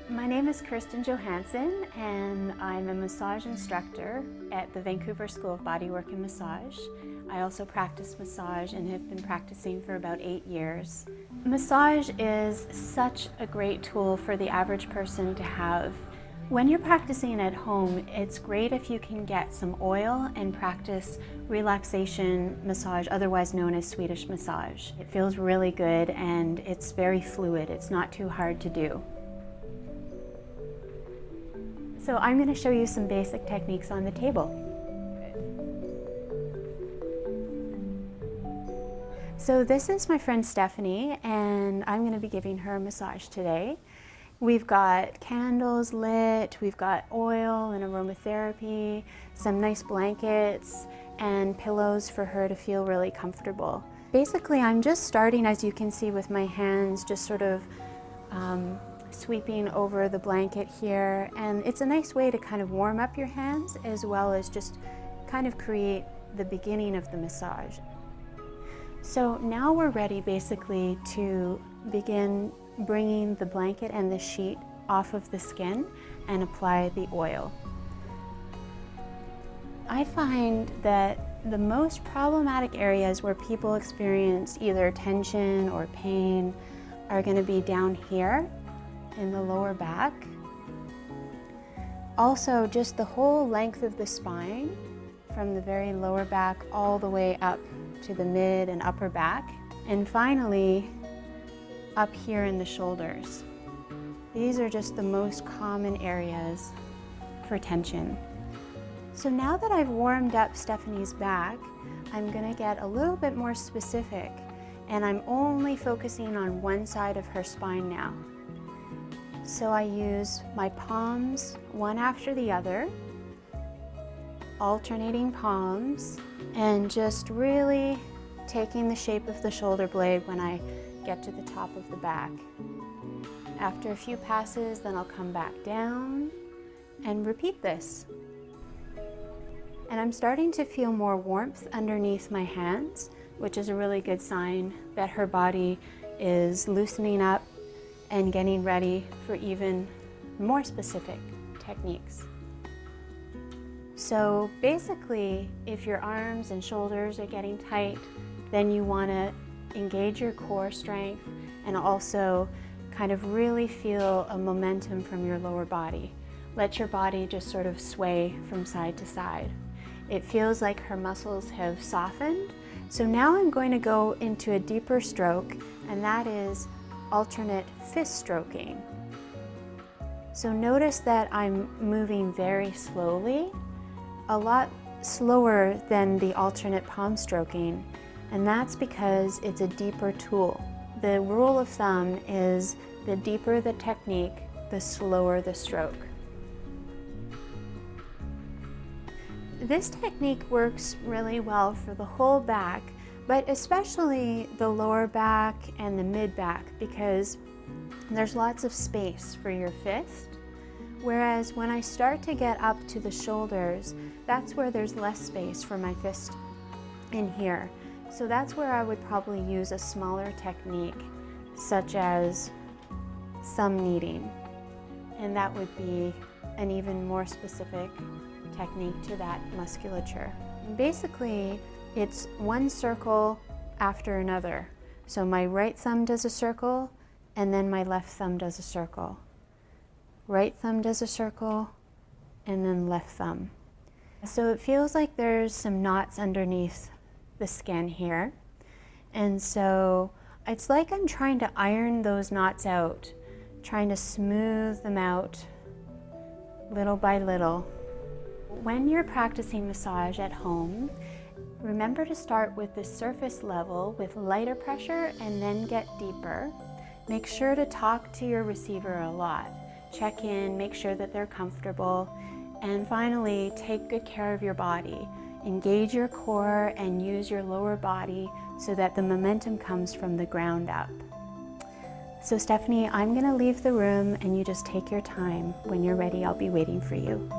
My name is Kirsten Johansson and I'm a massage instructor at the Vancouver School of Bodywork and Massage. I also practice massage and have been practicing for about 8 years. Massage is such a great tool for the average person to have. When you're practicing at home, it's great if you can get some oil and practice relaxation massage, otherwise known as Swedish massage. It feels really good and it's very fluid. It's not too hard to do. So I'm going to show you some basic techniques on the table. So this is my friend Stephanie, and I'm going to be giving her a massage today. We've got candles lit, we've got oil and aromatherapy, some nice blankets, and pillows for her to feel really comfortable. Basically, I'm just starting, as you can see, with my hands just sort of sweeping over the blanket here, and it's a nice way to kind of warm up your hands as well as just kind of create the beginning of the massage. So now we're ready basically to begin bringing the blanket and the sheet off of the skin and apply the oil. I find that the most problematic areas where people experience either tension or pain are going to be down here in the lower back. Also, just the whole length of the spine from the very lower back all the way up to the mid and upper back. And finally, up here in the shoulders. These are just the most common areas for tension. So now that I've warmed up Stephanie's back, I'm going to get a little bit more specific, and I'm only focusing on one side of her spine now. So I use my palms one after the other, alternating palms, and just really taking the shape of the shoulder blade when I get to the top of the back. After a few passes, then I'll come back down and repeat this. And I'm starting to feel more warmth underneath my hands, which is a really good sign that her body is loosening up and getting ready for even more specific techniques. So basically, if your arms and shoulders are getting tight, then you want to engage your core strength and also kind of really feel a momentum from your lower body. Let your body just sort of sway from side to side. It feels like her muscles have softened. So now I'm going to go into a deeper stroke, and that is alternate fist stroking. So notice that I'm moving very slowly, a lot slower than the alternate palm stroking, and that's because it's a deeper tool. The rule of thumb is the deeper the technique, the slower the stroke. This technique works really well for the whole back, but especially the lower back and the mid back, because there's lots of space for your fist. Whereas when I start to get up to the shoulders, that's where there's less space for my fist in here. So that's where I would probably use a smaller technique, such as thumb kneading. And that would be an even more specific technique to that musculature. And basically, it's one circle after another. So my right thumb does a circle, and then my left thumb does a circle. Right thumb does a circle, and then left thumb. So it feels like there's some knots underneath the skin here. And so it's like I'm trying to iron those knots out, trying to smooth them out little by little. When you're practicing massage at home, remember to start with the surface level with lighter pressure and then get deeper. Make sure to talk to your receiver a lot. Check in, make sure that they're comfortable, and finally, take good care of your body. Engage your core and use your lower body so that the momentum comes from the ground up. So Stephanie, I'm going to leave the room and you just take your time. When you're ready, I'll be waiting for you.